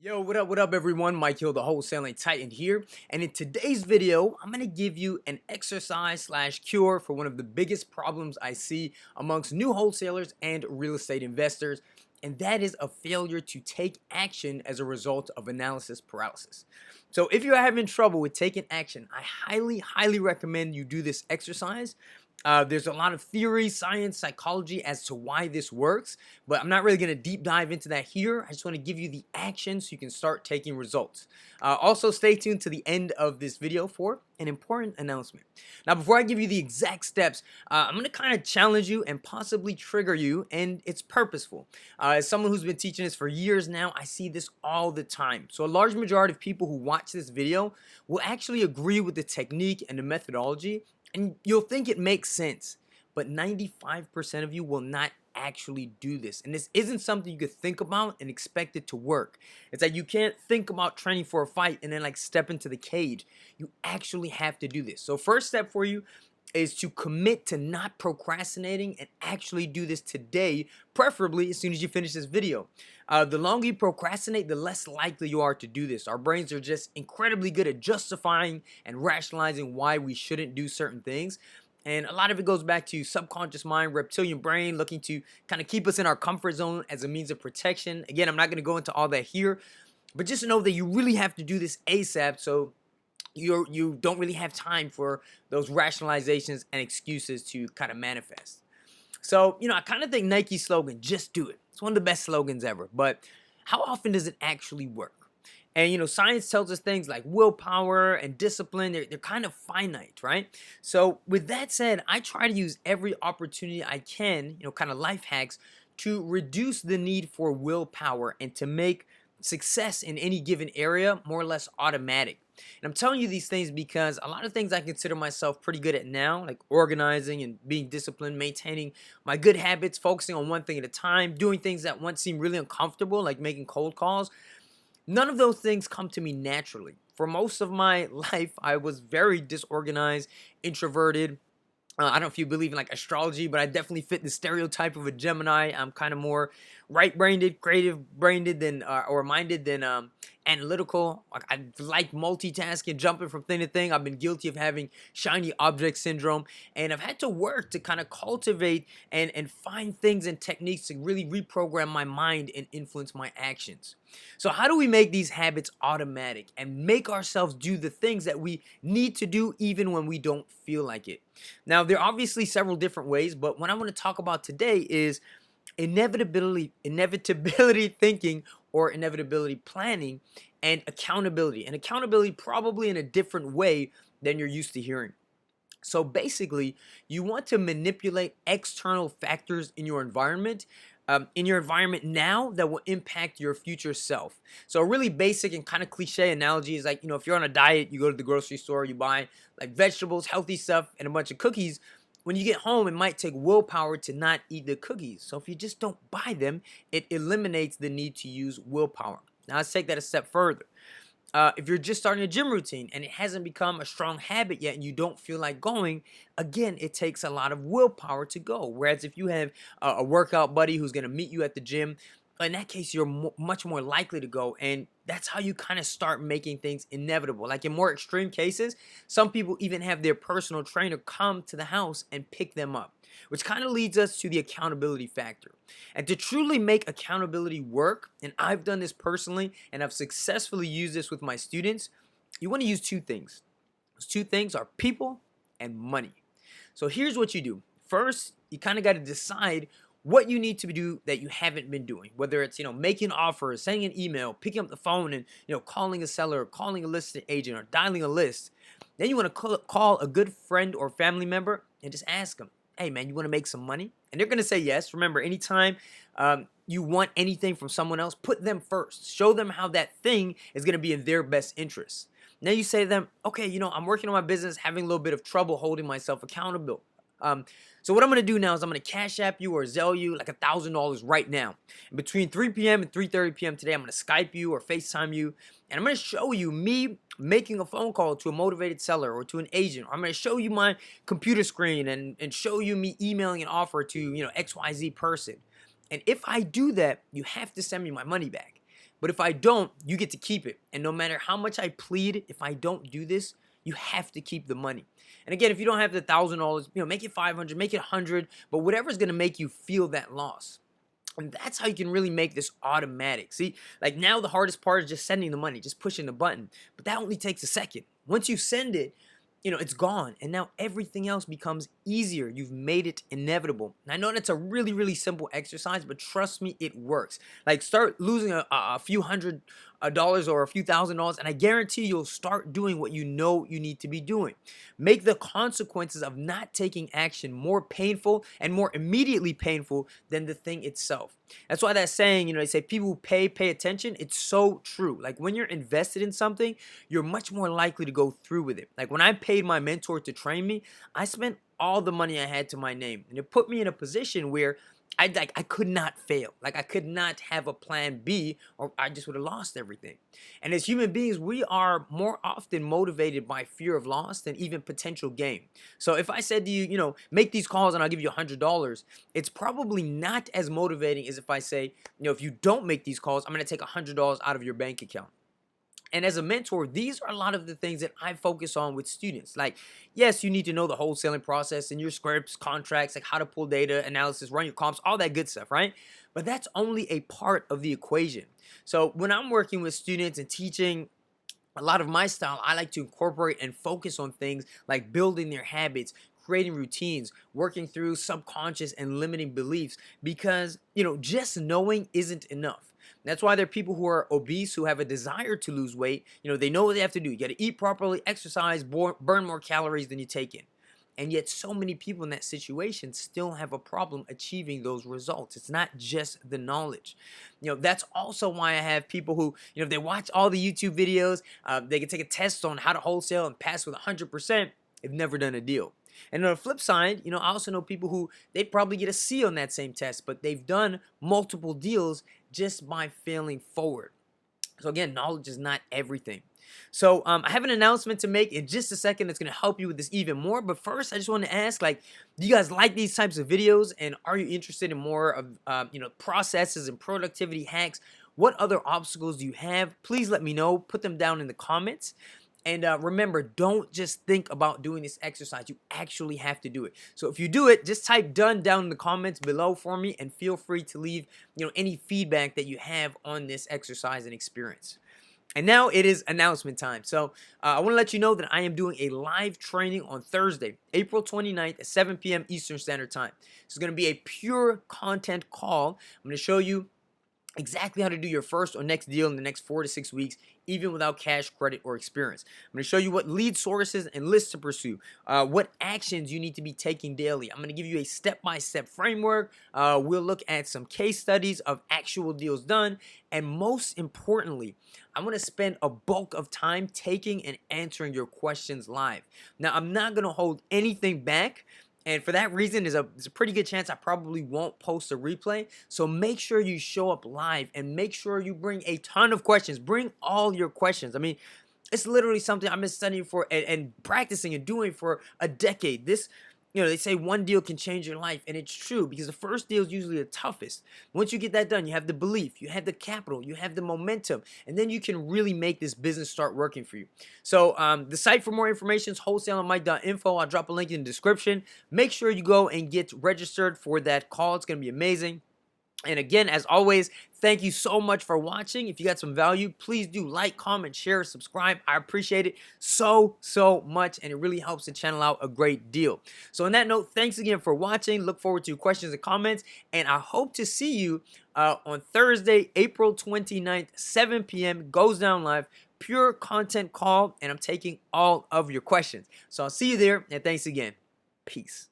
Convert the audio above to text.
Yo, what up, everyone? Mike Hill, the Wholesaling Titan here. And in today's video, I'm going to give you an exercise slash cure for one of the biggest problems I see amongst new wholesalers and real estate investors. And that is a failure to take action as a result of analysis paralysis. So if you're having trouble with taking action, I highly recommend you do this exercise. There's a lot of theory, science, psychology as to why this works, but I'm not really going to deep dive into that here. I just want to give you the action so you can start taking results. Also, stay tuned to the end of this video for an important announcement. Now, before I give you the exact steps, I'm going to kind of challenge you and possibly trigger you, and it's purposeful. As someone who's been teaching this for years now, I see this all the time. So a large majority of people who watch this video will actually agree with the technique and the methodology, and you'll think it makes sense, but 95% of you will not actually do this. And this isn't something you could think about and expect it to work. It's like you can't think about training for a fight and then like step into the cage. You actually have to do this. So first step for you is to commit to not procrastinating and actually do this today, preferably as soon as you finish this video. The longer you procrastinate, the less likely you are to do this. Our brains are just incredibly good at justifying and rationalizing why we shouldn't do certain things. And a lot of it goes back to subconscious mind, reptilian brain, looking to kind of keep us in our comfort zone as a means of protection. Again, I'm not going to go into all that here, but just know that you really have to do this ASAP. So you don't really have time for those rationalizations and excuses to kind of manifest. So, I kind of think Nike's slogan, just do it. It's one of the best slogans ever. But how often does it actually work? And, science tells us things like willpower and discipline, they're kind of finite, right? So with that said, I try to use every opportunity I can, kind of life hacks to reduce the need for willpower and to make success in any given area more or less automatic. And I'm telling you these things because a lot of things I consider myself pretty good at now, like organizing and being disciplined, maintaining my good habits, focusing on one thing at a time, doing things that once seemed really uncomfortable, like making cold calls. None of those things come to me naturally. For most of my life, I was very disorganized, introverted. I don't know if you believe in like astrology, but I definitely fit the stereotype of a Gemini. I'm kind of more right-brained, creative-brained than or minded than analytical. I like multitasking, jumping from thing to thing. I've been guilty of having shiny object syndrome, and I've had to work to kind of cultivate and find things and techniques to really reprogram my mind and influence my actions. So how do we make these habits automatic and make ourselves do the things that we need to do even when we don't feel like it? Now, there are obviously several different ways, but what I want to talk about today is inevitability thinking or inevitability planning and accountability. And accountability probably in a different way than you're used to hearing. So basically, you want to manipulate external factors in your environment now that will impact your future self. So a really basic and kind of cliche analogy is like, if you're on a diet, you go to the grocery store, you buy like vegetables, healthy stuff, and a bunch of cookies. When you get home, it might take willpower to not eat the cookies. So if you just don't buy them, it eliminates the need to use willpower. Now let's take that a step further. If you're just starting a gym routine and it hasn't become a strong habit yet and you don't feel like going, again, it takes a lot of willpower to go. Whereas if you have a workout buddy who's going to meet you at the gym, in that case, you're much more likely to go. And that's how you kind of start making things inevitable. Like in more extreme cases, some people even have their personal trainer come to the house and pick them up, which kind of leads us to the accountability factor. And to truly make accountability work, and I've done this personally, and I've successfully used this with my students, you want to use two things. Those two things are people and money. So here's what you do. First, you kind of got to decide what you need to do that you haven't been doing, whether it's making offers, sending an email, picking up the phone and calling a seller, or calling a listing agent, or dialing a list. Then you want to call a good friend or family member and just ask them, hey man, you want to make some money? And they're going to say yes. Remember, anytime you want anything from someone else, put them first. Show them how that thing is going to be in their best interest. Now you say to them, okay, I'm working on my business, having a little bit of trouble holding myself accountable. So what I'm going to do now is I'm going to Cash App you or Zelle you like $1,000 right now. And between 3 p.m. and 3:30 p.m. today, I'm going to Skype you or FaceTime you. And I'm going to show you me making a phone call to a motivated seller or to an agent. Or I'm going to show you my computer screen and show you me emailing an offer to, XYZ person. And if I do that, you have to send me my money back. But if I don't, you get to keep it. And no matter how much I plead, if I don't do this, you have to keep the money. And again, if you don't have the $1,000, make it 500, make it 100, but whatever's going to make you feel that loss. And that's how you can really make this automatic. See, like now the hardest part is just sending the money, just pushing the button. But that only takes a second. Once you send it, it's gone. And now everything else becomes easier. You've made it inevitable. And I know that's a really, really simple exercise, but trust me, it works. Like start losing a few hundred dollars or a few $1,000s, and I guarantee you'll start doing what you know you need to be doing. Make the consequences of not taking action more painful and more immediately painful than the thing itself. That's why that saying, they say people who pay attention. It's so true. Like when you're invested in something, you're much more likely to go through with it. Like when I paid my mentor to train me, I spent all the money I had to my name, and it put me in a position where I could not fail. Like I could not have a plan B, or I just would have lost everything. And as human beings, we are more often motivated by fear of loss than even potential gain. So if I said to you, make these calls and I'll give you $100, it's probably not as motivating as if I say, if you don't make these calls, I'm going to take $100 out of your bank account. And as a mentor, these are a lot of the things that I focus on with students. Like, yes, you need to know the wholesaling process and your scripts, contracts, like how to pull data, analysis, run your comps, all that good stuff, right? But that's only a part of the equation. So when I'm working with students and teaching a lot of my style, I like to incorporate and focus on things like building their habits, creating routines, working through subconscious and limiting beliefs, because, just knowing isn't enough. That's why there are people who are obese who have a desire to lose weight. They know what they have to do. You got to eat properly, exercise, burn more calories than you take in. And yet so many people in that situation still have a problem achieving those results. It's not just the knowledge. That's also why I have people who, if they watch all the YouTube videos, they can take a test on how to wholesale and pass with 100%. They've never done a deal. And on the flip side, I also know people who they'd probably get a C on that same test, but they've done multiple deals just by failing forward. So again, knowledge is not everything. So I have an announcement to make in just a second that's going to help you with this even more. But first, I just want to ask, do you guys like these types of videos? And are you interested in more of, processes and productivity hacks? What other obstacles do you have? Please let me know. Put them down in the comments. And remember, don't just think about doing this exercise. You actually have to do it. So if you do it, just type done down in the comments below for me, and feel free to leave any feedback that you have on this exercise and experience. And now it is announcement time. So I want to let you know that I am doing a live training on Thursday, April 29th at 7 p.m. Eastern Standard Time. This is going to be a pure content call. I'm going to show you exactly how to do your first or next deal in the next 4 to 6 weeks, even without cash, credit, or experience. I'm going to show you what lead sources and lists to pursue, what actions you need to be taking daily. I'm going to give you a step-by-step framework. We'll look at some case studies of actual deals done. And most importantly, I'm going to spend a bulk of time taking and answering your questions live. Now, I'm not going to hold anything back. And for that reason, there's a pretty good chance I probably won't post a replay. So make sure you show up live, and make sure you bring a ton of questions. Bring all your questions. I mean, it's literally something I've been studying for and practicing and doing for a decade. This, they say one deal can change your life, and it's true, because the first deal is usually the toughest. Once you get that done, you have the belief, you have the capital, you have the momentum, and then you can really make this business start working for you. So the site for more information is wholesalermike.info. I'll drop a link in the description. Make sure you go and get registered for that call. It's going to be amazing. And again, as always, thank you so much for watching. If you got some value, please do like, comment, share, subscribe. I appreciate it so much, and it really helps the channel out a great deal. So on that note, thanks again for watching. Look forward to your questions and comments, and I hope to see you on Thursday, April 29th, 7 p.m. Goes down live. Pure content call, and I'm taking all of your questions. So I'll see you there, and thanks again. Peace.